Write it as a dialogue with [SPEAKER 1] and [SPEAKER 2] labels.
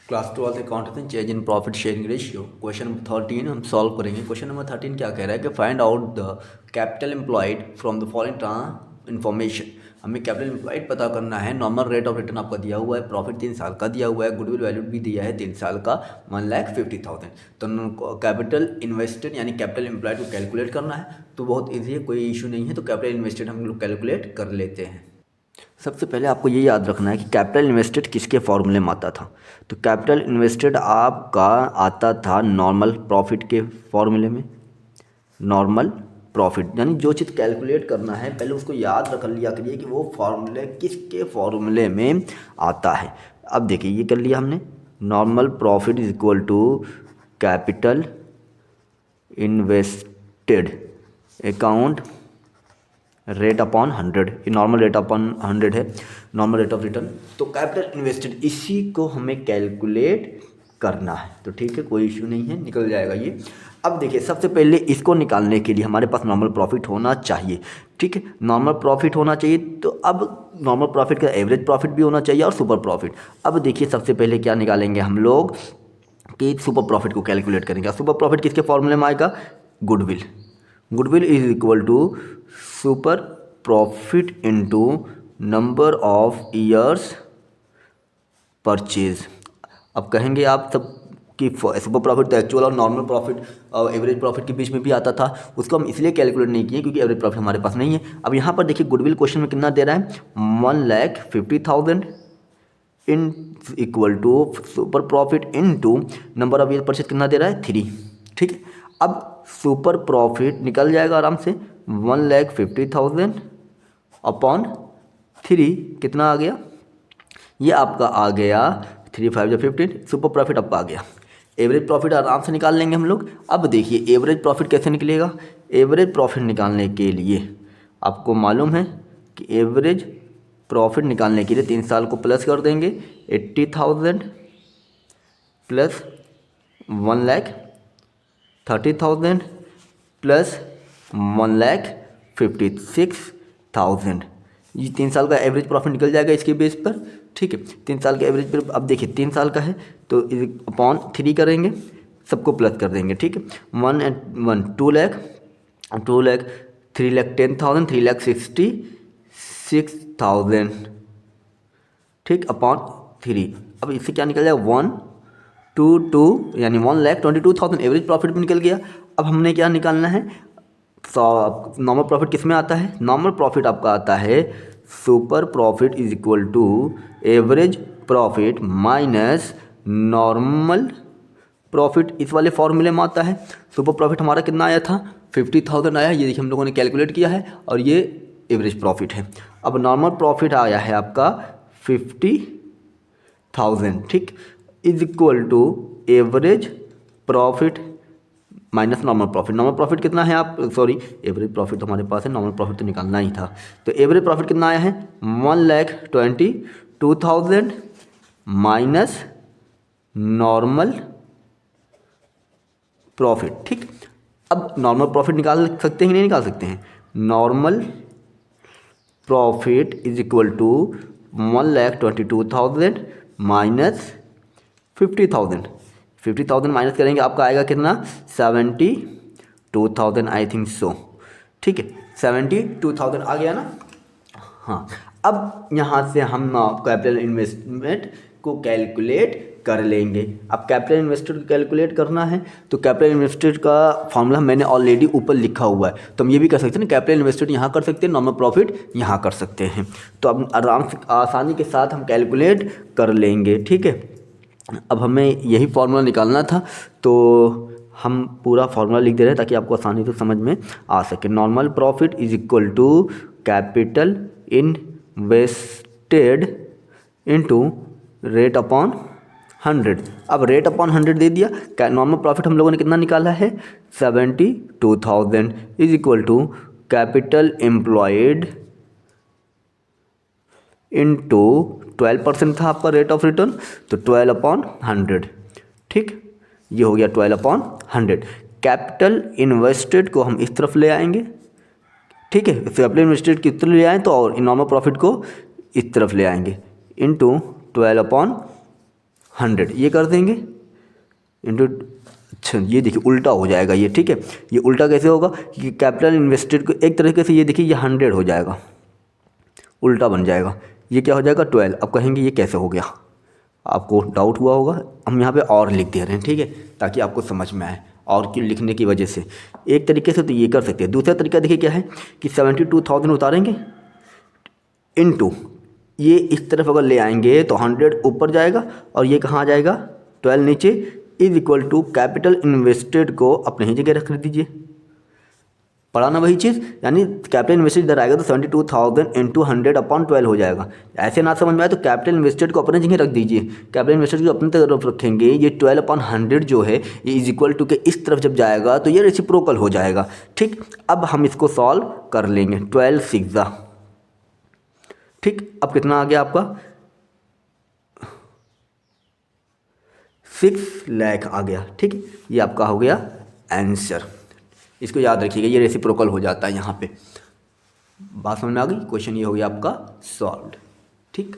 [SPEAKER 1] Class 12 accounting change in profit sharing ratio question number 13 हम solve करेंगे। Question number 13 क्या कह रहा है कि find out the capital employed from the following information. हमें कैपिटल एम्प्लॉयड पता करना है। नॉर्मल रेट ऑफ रिटर्न आपका दिया हुआ है, प्रॉफिट 3 साल का दिया हुआ है, गुडविल वैल्यू भी दिया है 3 साल का 1,50,000। तो कैपिटल इन्वेस्टेड यानी कैपिटल एम्प्लॉयड को कैलकुलेट करना है, तो बहुत ईजी है, कोई इशू नहीं है। तो कैपिटल इन्वेस्टेड हम लोग कैलकुलेट कर लेते हैं। सबसे पहले आपको ये याद रखना है कि कैपिटल इन्वेस्टेड किसके फॉर्मूले में आता था। तो कैपिटल इन्वेस्टेड आपका आता था नॉर्मल प्रॉफिट के फॉर्मूले में। नॉर्मल प्रॉफिट यानी जो चीज़ कैलकुलेट करना है पहले उसको याद रख लिया करिए कि वो फॉर्मूले किसके फॉर्मूले में आता है। अब देखिए ये कर लिया हमने, normal profit is equal to capital invested account rate upon 100। ये नॉर्मल रेट अपॉन 100 है, नॉर्मल रेट ऑफ रिटर्न। तो कैपिटल इन्वेस्टेड इसी को हमें कैलकुलेट करना है। तो ठीक है, कोई इशू नहीं है, निकल जाएगा ये। अब देखिए सबसे पहले इसको निकालने के लिए हमारे पास नॉर्मल प्रॉफिट होना चाहिए। ठीक है, नॉर्मल प्रॉफिट होना चाहिए। तो अब नॉर्मल प्रॉफिट का एवरेज प्रॉफिट भी होना चाहिए और सुपर प्रॉफिट। अब देखिए सबसे पहले क्या निकालेंगे हम लोग कि सुपर प्रॉफिट को कैलकुलेट करेंगे। सुपर प्रॉफिट किसके फॉर्मूले में आएगा? Goodwill. Goodwill is equal to super profit into number of years purchase. अब कहेंगे आप सब कि सुपर प्रॉफिट तो एक्चुअल और नॉर्मल प्रॉफिट और एवरेज प्रॉफिट के बीच में भी आता था, उसको हम इसलिए कैलकुलेट नहीं किए क्योंकि एवरेज प्रॉफिट हमारे पास नहीं है। अब यहाँ पर देखिए गुडविल क्वेश्चन में कितना दे रहा है? 1,50,000 in equal to super profit into number of year purchase कितना दे रहा है? 3। ठीक है, अब सुपर प्रॉफिट निकल जाएगा आराम से 1,50,000 अपॉन 3 कितना आ गया? ये आपका आ गया 3 5 15। सुपर प्रॉफिट आपका आ गया। एवरेज प्रॉफिट आराम से निकाल लेंगे हम लोग। अब देखिए एवरेज प्रॉफिट कैसे निकलेगा? एवरेज प्रॉफिट निकालने के लिए आपको मालूम है कि एवरेज प्रॉफिट निकालने के लिए 3 साल को प्लस कर देंगे। 80,000 प्लस 1,30,000 प्लस 1,56,000। ये 3 साल का एवरेज प्रॉफिट निकल जाएगा इसके बेस पर। ठीक है, 3 साल का एवरेज पर अब देखिए 3 साल का है तो अपॉन 3 करेंगे, सबको प्लस कर देंगे। ठीक है, 1 एंड 1 2,00,000, 2,00,000 3,10,000 3,66,000। ठीक, अपॉन 3। अब इससे क्या निकल जाएगा? 122 यानी 1,22,000 एवरेज प्रॉफिट भी निकल गया। अब हमने क्या निकालना है? नॉर्मल प्रॉफिट किस में आता है? नॉर्मल प्रॉफिट आपका आता है super profit is equal to average profit minus normal profit. इस वाले फॉर्मूले में आता है। सुपर प्रॉफिट हमारा कितना आया था? 50,000 आया, ये देखिए हम लोगों ने कैलकुलेट किया है, और ये एवरेज प्रॉफिट है। अब नॉर्मल प्रॉफिट आया है आपका 50,000। ठीक, is equal to average profit minus normal profit. Normal profit कितना है? आप सॉरी, एवरेज प्रॉफिट तो हमारे पास है, नॉर्मल प्रॉफिट तो निकालना ही था। तो एवरेज प्रॉफिट कितना आया है? 1,22,000 माइनस नॉर्मल प्रॉफिट। ठीक, अब नॉर्मल प्रॉफिट निकाल सकते हैं कि नहीं निकाल सकते हैं? Normal profit is equal to 1,22,000 minus 50,000। 50,000 minus करेंगे आपका आएगा कितना? 72,000 आई थिंक सो। ठीक है, 72,000 आ गया ना। हाँ, अब यहाँ से हम कैपिटल इन्वेस्टमेंट को कैलकुलेट कर लेंगे। अब कैपिटल इन्वेस्टेड को कैलकुलेट करना है तो कैपिटल इन्वेस्टेड का फॉर्मूला मैंने ऑलरेडी ऊपर लिखा हुआ है, तो हम ये भी कर सकते हैं ना, कैपिटल इन्वेस्टेड यहाँ कर सकते हैं, नॉर्मल प्रॉफिट यहाँ कर सकते हैं। तो अब आराम से आसानी के साथ हम कैलकुलेट कर लेंगे। ठीक है, अब हमें यही फार्मूला निकालना था, तो हम पूरा फार्मूला लिख दे रहे हैं ताकि आपको आसानी से समझ में आ सके। Normal profit is equal to capital invested into rate upon 100। अब रेट अपॉन 100 दे दिया। नॉर्मल प्रॉफिट हम लोगों ने कितना निकाला है? 72,000 is equal to capital employed into 12% था आपका रेट ऑफ रिटर्न, तो 12/100। ठीक, ये हो गया 12/100। कैपिटल इन्वेस्टेड को हम इस तरफ ले आएंगे। ठीक है, कैपिटल इन्वेस्टेड की तरफ ले आए तो और नॉर्मल प्रॉफिट को इस तरफ ले आएंगे इनटू 12/100। 100 ये कर देंगे इंटू, अच्छा ये देखिए उल्टा हो जाएगा ये, ठीक है। ये उल्टा कैसे होगा कि कैपिटल इन्वेस्टेड को एक तरीके से ये देखिए ये 100 हो जाएगा, उल्टा बन जाएगा। ये क्या हो जाएगा 12। अब कहेंगे ये कैसे हो गया, आपको डाउट हुआ होगा, हम यहाँ पे और लिख दे रहे हैं, ठीक है, ताकि आपको समझ में आए। और क्यों लिखने की वजह से एक तरीके से तो ये कर सकते हैं। दूसरा तरीका देखिए क्या है कि 72,000 उतारेंगे इनटू ये इस तरफ अगर ले आएंगे तो 100 ऊपर जाएगा और ये कहाँ आ जाएगा 12 नीचे, is equal to capital invested को अपने ही जगह रख दीजिए। पढ़ा ना वही चीज़, यानी कैपिटल इन्वेस्टेड इधर आएगा तो 72,000 इंटू 100/12 हो जाएगा। ऐसे ना समझ में आए तो कैपिटल इन्वेस्टेड को अपने जगह रख दीजिए। कैपिटल इन्वेस्टेड को अपनी तरफ रखेंगे, ये 12/100 जो है ये इज इक्वल टू के इस तरफ जब जाएगा तो ये रेसिप्रोकल हो जाएगा, ठीक। अब हम इसको सॉल्व कर लेंगे। 12 6 ठीक। अब कितना आ गया आपका 6 लाख आ गया, ठीक। ये आपका हो गया आंसर। इसको याद रखिएगा, ये रेसिप्रोकल हो जाता है यहाँ पे। बात समझ में आ गई, क्वेश्चन ये हो गया आपका सॉल्व्ड, ठीक।